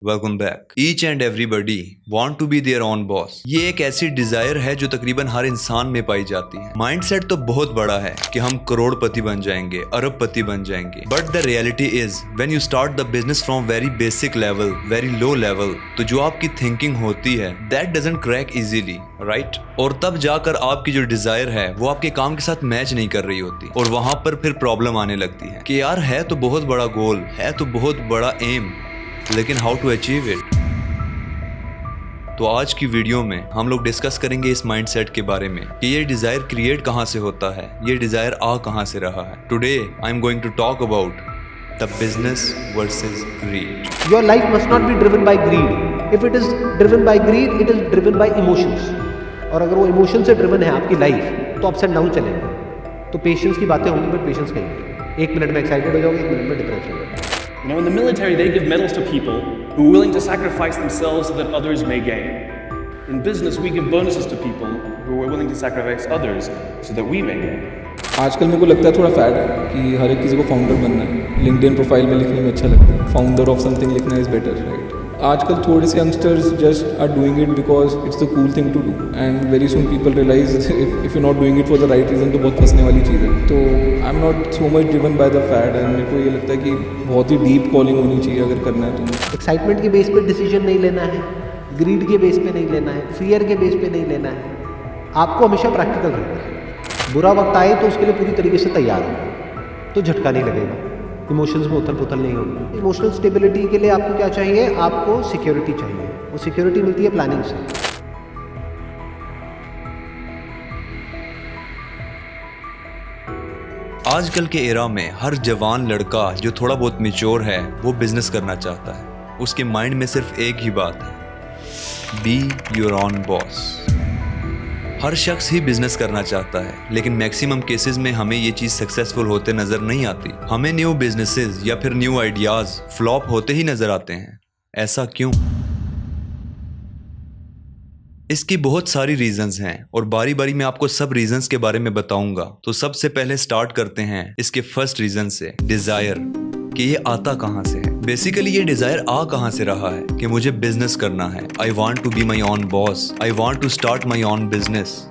Welcome back. Each and everybody want to be their own boss. ये एक ऐसी Dzire है जो तकरीबन हर इंसान में पाई जाती है। माइंडसेट तो बहुत बड़ा है कि हम करोड़पति बन जाएंगे, अरबपति बन जाएंगे, but the reality is when you start the business from very basic level, very low level, तो जो आपकी थिंकिंग होती है that doesn't crack easily, right? और तब जाकर आपकी जो डिजायर है वो आपके काम के साथ मैच नहीं कर रही होती और वहां पर फिर प्रॉब्लम आने लगती है कि यार है तो बहुत बड़ा गोल, है तो बहुत बड़ा एम, लेकिन हाउ टू अचीव इट। तो आज की वीडियो में हम लोग डिस्कस करेंगे इस माइंडसेट के बारे में कि ये डिजायर क्रिएट कहां से होता है, ये डिजायर आ कहां से रहा है। Today I am going to talk about the business versus greed. Your life must not be driven by greed. If it is driven by greed, it is driven by emotions. और अगर वो emotion से driven है आपकी life तो ups and down चलेंगे। तो patience की बातें होंगी, बट पेशेंस कहीं नहीं। 1 मिनट में एक्साइटेड हो जाओगे, 1 मिनट में डिप्रेस हो जाओगे। You know, in the military, they give medals to people who are willing to sacrifice themselves so that others may gain. In business, we give bonuses to people who are willing to sacrifice others so that we may gain. आजकल मेरे को लगता है थोड़ा fed है कि हर एक किसी को फाउंडर बनना है। लिंक्डइन प्रोफाइल में लिखने में अच्छा लगता है, फाउंडर ऑफ समथिंग लिखना इज बेटर, राइट? आजकल थोड़े से youngsters just are doing it because it's the cool thing to do, and very soon people realise if you not doing it for the right reason तो बहुत फंसने वाली चीज़ है। तो I am not so much driven by the fad, and मेरे को ये लगता है कि बहुत ही डीप कॉलिंग होनी चाहिए अगर करना है तो। एक्साइटमेंट के बेस पे डिसीजन नहीं लेना है, ग्रीड के बेस पे नहीं लेना है, फियर के बेस पे नहीं लेना है। आपको हमेशा प्रैक्टिकल रहना है। बुरा वक्त आए तो उसके लिए पूरी तरीके से तैयार हो, तो झटका नहीं लगेगा, इमोशंस में उथल पुथल नहीं होगी। इमोशनल स्टेबिलिटी के लिए आपको क्या चाहिए? आपको सिक्योरिटी चाहिए। वो सिक्योरिटी मिलती है प्लानिंग से। आजकल के एरा में हर जवान लड़का जो थोड़ा बहुत मैच्योर है वो बिजनेस करना चाहता है। उसके माइंड में सिर्फ एक ही बात है, बी योर ओन बॉस। हर शख्स ही बिजनेस करना चाहता है, लेकिन मैक्सिमम केसेस में हमें ये चीज सक्सेसफुल होते नजर नहीं आती। हमें न्यू बिजनेसेस या फिर न्यू आइडियाज फ्लॉप होते ही नजर आते हैं। ऐसा क्यों? इसकी बहुत सारी रीजंस हैं और बारी बारी मैं आपको सब रीजंस के बारे में बताऊंगा। तो सबसे पहले स्टार्ट करते हैं इसके फर्स्ट रीजन से, डिजायर, कि ये आता कहां से है। बेसिकली ये डिजायर आ कहां से रहा है कि मुझे बिजनेस करना है। I want to be my own boss, I want to start my own business.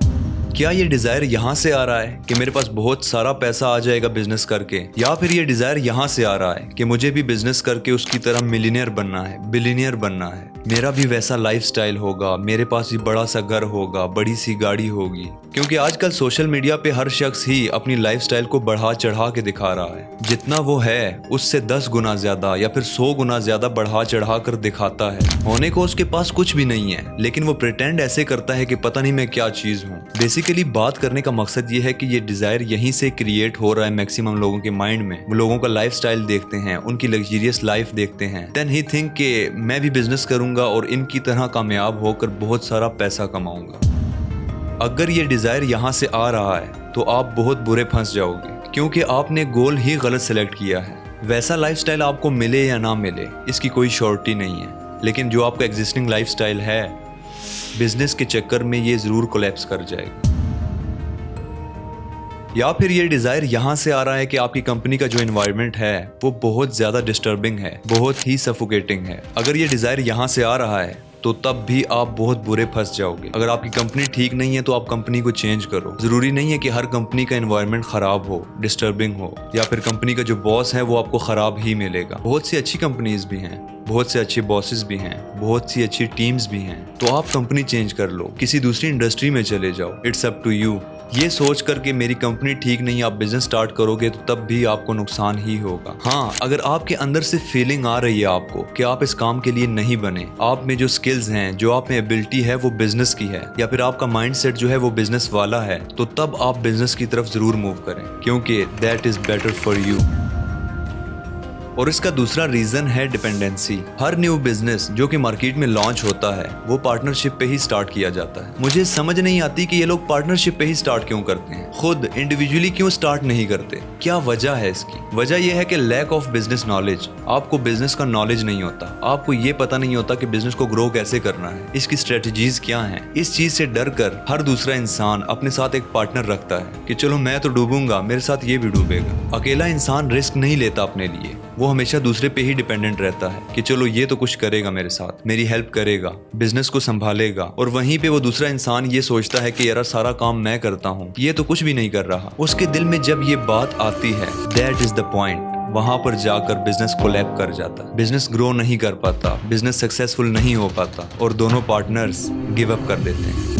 क्या ये डिजायर यहां से आ रहा है कि मेरे पास बहुत सारा पैसा आ जाएगा बिजनेस करके, या फिर ये डिजायर यहां से आ रहा है कि मुझे भी बिजनेस करके उसकी तरह मिलियनियर बनना है, बिलियनियर बनना है, मेरा भी वैसा लाइफस्टाइल होगा, मेरे पास भी बड़ा सा घर होगा, बड़ी सी गाड़ी होगी। क्योंकि आजकल सोशल मीडिया पे हर शख्स ही अपनी लाइफस्टाइल को बढ़ा चढ़ा के दिखा रहा है। जितना वो है उससे 10 गुना ज्यादा या फिर 100 गुना ज्यादा बढ़ा चढ़ा कर दिखाता है। होने को उसके पास कुछ भी नहीं है, लेकिन वो प्रिटेंड ऐसे करता है कि पता नहीं मैं क्या चीज हूँ। बेसिकली बात करने का मकसद ये है कि ये डिजायर यहीं से क्रिएट हो रहा है मैक्सिमम लोगों के माइंड में। वो लोगों का लाइफस्टाइल देखते हैं, उनकी लग्जरियस लाइफ देखते हैं, देन ही थिंक कि मैं भी बिजनेस करूंगा और इनकी तरह कामयाब होकर बहुत सारा पैसा कमाऊंगा। अगर ये डिजायर यहां से आ रहा है तो आप बहुत बुरे फंस जाओगे, क्योंकि आपने गोल ही गलत सेलेक्ट किया है। वैसा लाइफस्टाइल आपको मिले या ना मिले इसकी कोई श्योरिटी नहीं है, लेकिन जो आपका एग्जिस्टिंग लाइफस्टाइल है बिजनेस के चक्कर में ये जरूर कोलैप्स कर जाएगा। या फिर ये डिजायर यहां से आ रहा है कि आपकी कंपनी का जो एनवायरनमेंट है वो बहुत ज्यादा डिस्टर्बिंग है, बहुत ही सफोकेटिंग है। अगर ये डिजायर यहां से आ रहा है तो तब भी आप बहुत बुरे फंस जाओगे। अगर आपकी कंपनी ठीक नहीं है तो आप कंपनी को चेंज करो। जरूरी नहीं है कि हर कंपनी का एनवायरनमेंट खराब हो, डिस्टर्बिंग हो, या फिर कंपनी का जो बॉस है वो आपको खराब ही मिलेगा। बहुत सी अच्छी कंपनीज भी हैं, बहुत से अच्छे बॉसेस भी हैं, बहुत सी अच्छी टीम्स भी हैं। तो आप कंपनी चेंज कर लो, किसी दूसरी इंडस्ट्री में चले जाओ, इट्स अप टू यू। ये सोच कर के मेरी कंपनी ठीक नहीं, आप बिजनेस स्टार्ट करोगे तो तब भी आपको नुकसान ही होगा। हाँ, अगर आपके अंदर से फीलिंग आ रही है आपको कि आप इस काम के लिए नहीं बने, आप में जो स्किल्स हैं, जो आप में एबिलिटी है वो बिजनेस की है, या फिर आपका माइंडसेट जो है वो बिजनेस वाला है, तो तब आप बिजनेस की तरफ जरूर मूव करें, क्योंकि that is better for you. और इसका दूसरा रीजन है डिपेंडेंसी। हर न्यू बिजनेस जो कि मार्केट में लॉन्च होता है वो पार्टनरशिप पे ही स्टार्ट किया जाता है। मुझे समझ नहीं आती कि ये लोग पार्टनरशिप पे ही स्टार्ट क्यों करते हैं, खुद इंडिविजुअली क्यों स्टार्ट नहीं करते। क्या वजह है इसकी? वजह यह है कि लैक ऑफ बिजनेस नॉलेज। आपको बिजनेस का नॉलेज नहीं होता, आपको ये पता नहीं होता कि बिजनेस को ग्रो कैसे करना है, इसकी स्ट्रेटजीज क्या हैं। इस चीज से डर कर हर दूसरा इंसान अपने साथ एक पार्टनर रखता है कि चलो मैं तो डूबूंगा, मेरे साथ ये भी डूबेगा। अकेला इंसान रिस्क नहीं लेता अपने लिए, वो हमेशा दूसरे पे ही डिपेंडेंट रहता है कि चलो ये तो कुछ करेगा मेरे साथ, मेरी हेल्प करेगा, बिजनेस को संभालेगा, और वहीं पे वो दूसरा इंसान ये सोचता है कि यार सारा काम मैं करता हूँ, ये तो कुछ भी नहीं कर रहा। उसके दिल में जब ये बात आती है, दैट इज द पॉइंट, वहां पर जाकर बिजनेस कोलैप कर जाता, बिजनेस ग्रो नहीं कर पाता, बिजनेस सक्सेसफुल नहीं हो पाता और दोनों पार्टनर्स गिव अप कर देते हैं।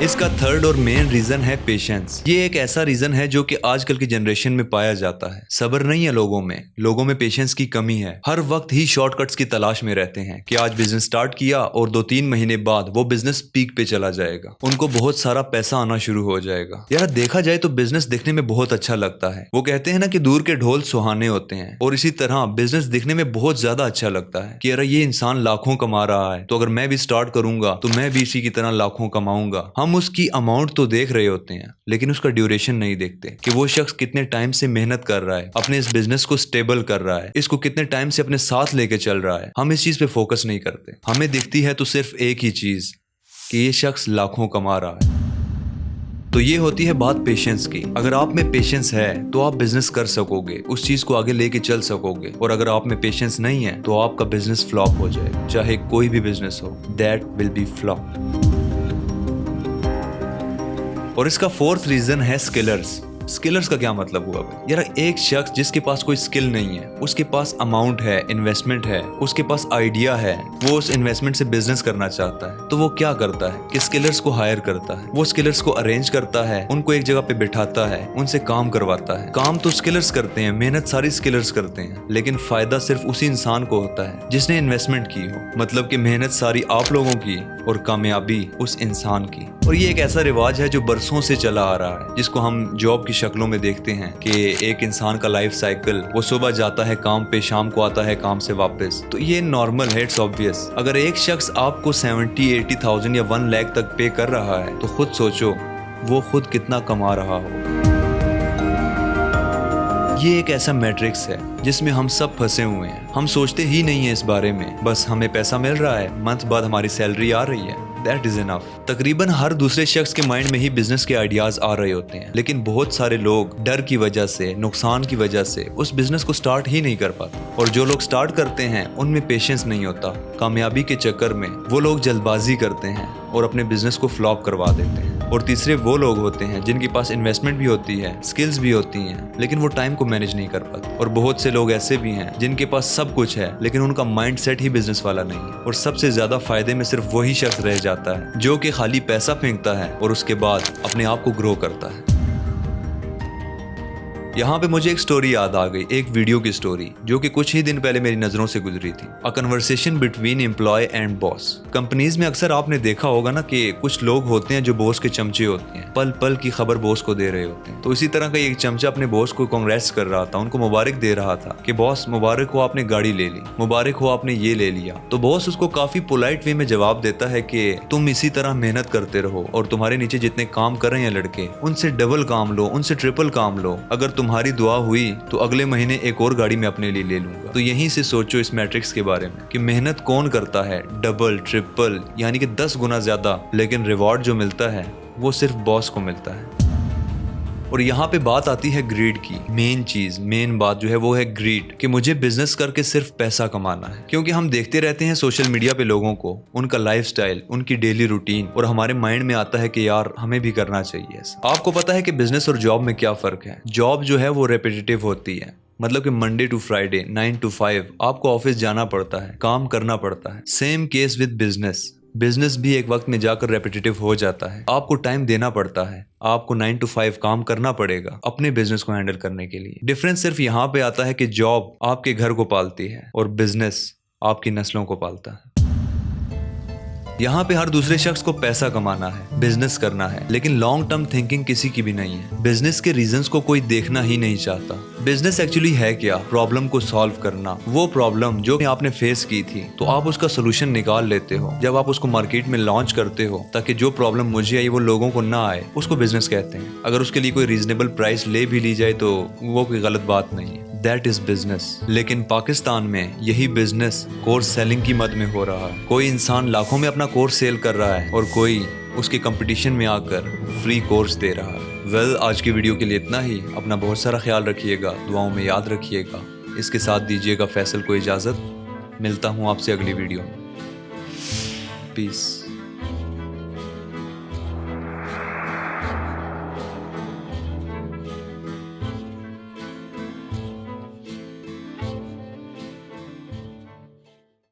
इसका थर्ड और मेन रीजन है पेशेंस। ये एक ऐसा रीजन है जो कि आजकल की जनरेशन में पाया जाता है। सब्र नहीं है लोगों में पेशेंस की कमी है। हर वक्त ही शॉर्टकट्स की तलाश में रहते हैं कि आज बिजनेस स्टार्ट किया और 2-3 महीने बाद वो बिजनेस पीक पे चला जाएगा, उनको बहुत सारा पैसा आना शुरू हो जाएगा। यार देखा जाए तो बिजनेस दिखने में बहुत अच्छा लगता है। वो कहते हैं ना कि दूर के ढोल सुहाने होते हैं, और इसी तरह बिजनेस दिखने में बहुत ज्यादा अच्छा लगता है कि यार ये इंसान लाखों कमा रहा है, तो अगर मैं भी स्टार्ट करूंगा तो मैं भी इसी की तरह लाखों कमाऊंगा। हम उसकी अमाउंट तो देख रहे होते हैं, लेकिन उसका ड्यूरेशन नहीं देखते कि वो शख्स कितने टाइम से मेहनत कर रहा है, अपने इस बिजनेस को स्टेबल कर रहा है, इसको कितने टाइम से अपने साथ लेके चल रहा है। हम इस चीज पे फोकस नहीं करते। हमें दिखती है तो सिर्फ एक ही चीज कि ये शख्स लाखों कमा रहा है। तो ये होती है बात पेशेंस की। अगर आप में पेशेंस है तो आप बिजनेस कर सकोगे, उस चीज को आगे लेके चल सकोगे, और अगर आप में पेशेंस नहीं है तो आपका बिजनेस फ्लॉप हो जाएगा। चाहे कोई भी बिजनेस हो, दैट विल बी फ्लॉप। और इसका फोर्थ रीजन है स्किलर्स। स्किलर्स का क्या मतलब हुआ भाई? यार एक शख्स जिसके पास कोई स्किल नहीं है, उसके पास अमाउंट है, इन्वेस्टमेंट है, उसके पास आइडिया है, वो उस इन्वेस्टमेंट से बिजनेस करना चाहता है, तो वो क्या करता है कि स्किलर्स को हायर करता है। वो स्किलर्स को अरेंज करता है, उनको एक जगह पे बिठाता है, उनसे काम करवाता है। काम तो स्किलर्स करते हैं, मेहनत सारी स्किलर्स करते हैं, लेकिन फायदा सिर्फ उसी इंसान को होता है जिसने इन्वेस्टमेंट की हो। मतलब कि मेहनत सारी आप लोगों की और कामयाबी उस इंसान की। और ये एक ऐसा रिवाज है जो बरसों से चला आ रहा है, जिसको हम जॉब की शक्लों में देखते हैं कि एक इंसान का लाइफ साइकिल, वो सुबह जाता है काम पे, शाम को आता है काम से वापस। तो ये नॉर्मल है, इट्स ऑब्वियस। अगर एक शख्स आपको 70-80,000 या 1 लाख तक पे कर रहा है तो खुद सोचो वो खुद कितना कमा रहा हो। ये एक ऐसा मैट्रिक्स है जिसमें हम सब फंसे हुए हैं। हम सोचते ही नहीं है इस बारे में, बस हमें पैसा मिल रहा है, मंथ बाद हमारी सैलरी आ रही है, दैट इज इनफ। तकरीबन हर दूसरे शख्स के माइंड में ही बिजनेस के आइडियाज आ रहे होते हैं, लेकिन बहुत सारे लोग डर की वजह से, नुकसान की वजह से उस बिजनेस को स्टार्ट ही नहीं कर पाते। और जो लोग स्टार्ट करते हैं उनमें पेशेंस नहीं होता। कामयाबी के चक्कर में वो लोग जल्दबाजी करते हैं और अपने बिजनेस को फ्लॉप करवा देते हैं। और तीसरे वो लोग होते हैं जिनके पास इन्वेस्टमेंट भी होती है, स्किल्स भी होती हैं, लेकिन वो टाइम को मैनेज नहीं कर पाते। और बहुत से लोग ऐसे भी हैं जिनके पास सब कुछ है, लेकिन उनका माइंड सेट ही बिजनेस वाला नहीं है। और सबसे ज्यादा फायदे में सिर्फ वही शख्स रह जाता है जो कि खाली पैसा फेंकता है और उसके बाद अपने आप को ग्रो करता है। यहाँ पे मुझे एक स्टोरी याद आ गई, एक वीडियो की स्टोरी जो कि कुछ ही दिन पहले मेरी नजरों से गुजरी थी। A conversation between employee and boss. Companies में अक्सर आपने देखा होगा ना कि कुछ लोग होते हैं जो बॉस के चमचे होते हैं, पल पल की खबर बॉस को दे रहे होते हैं। तो इसी तरह का एक चमचा अपने बॉस को कांग्रेस कर रहा था, उनको मुबारक दे रहा था कि बॉस मुबारक हो आपने गाड़ी ले ली, मुबारक हो आपने ये ले लिया। तो बॉस उसको काफी पोलाइट वे में जवाब देता है कि तुम इसी तरह मेहनत करते रहो और तुम्हारे नीचे जितने काम कर रहे हैं लड़के, उनसे डबल काम लो, उनसे ट्रिपल काम लो। अगर तुम्हारी दुआ हुई तो अगले महीने एक और गाड़ी में अपने लिए ले लूंगा। तो यहीं से सोचो इस मैट्रिक्स के बारे में कि मेहनत कौन करता है डबल, ट्रिपल, यानी कि 10 गुना ज्यादा, लेकिन रिवॉर्ड जो मिलता है वो सिर्फ बॉस को मिलता है। और यहाँ पे बात आती है ग्रीड की। मेन बात जो है वो है ग्रीड, कि मुझे बिजनेस करके सिर्फ पैसा कमाना है। क्योंकि हम देखते रहते हैं सोशल मीडिया पे लोगों को, उनका लाइफस्टाइल, उनकी डेली रूटीन, और हमारे माइंड में आता है कि यार हमें भी करना चाहिए ऐसा। आपको पता है कि बिजनेस और जॉब में क्या फर्क है? जॉब जो है वो रेपिटेटिव होती है, मतलब कि मंडे टू फ्राइडे 9 to 5 आपको ऑफिस जाना पड़ता है, काम करना पड़ता है। सेम केस विद बिजनेस भी एक वक्त में जाकर रेपिटेटिव हो जाता है। आपको टाइम देना पड़ता है, आपको 9 to 5 काम करना पड़ेगा अपने बिजनेस को हैंडल करने के लिए। डिफरेंस सिर्फ यहाँ पे आता है कि जॉब आपके घर को पालती है और बिजनेस आपकी नस्लों को पालता है। यहाँ पे हर दूसरे शख्स को पैसा कमाना है, बिजनेस करना है, लेकिन लॉन्ग टर्म थिंकिंग किसी की भी नहीं है। बिजनेस के रीजंस को कोई देखना ही नहीं चाहता। बिजनेस एक्चुअली है क्या? प्रॉब्लम को सॉल्व करना। वो प्रॉब्लम जो आपने फेस की थी तो आप उसका सोल्यूशन निकाल लेते हो जब आप उसको मार्केट में लॉन्च करते हो, ताकि जो प्रॉब्लम मुझे आई वो लोगों को ना आए, उसको बिजनेस कहते हैं। अगर उसके लिए कोई रीजनेबल प्राइस ले भी ली जाए तो वो कोई गलत बात नहीं है, दैट इज बिजनेस। लेकिन पाकिस्तान में यही बिजनेस कोर्स सेलिंग की मद में हो रहा है। कोई इंसान लाखों में अपना कोर्स सेल कर रहा है और कोई उसके कंपटीशन में आकर फ्री कोर्स दे रहा है। वेल, आज की वीडियो के लिए इतना ही। अपना बहुत सारा ख्याल रखिएगा, दुआओं में याद रखिएगा। इसके साथ दीजिएगा फैसल को इजाज़त। मिलता हूँ आपसे अगली वीडियो में। पीस।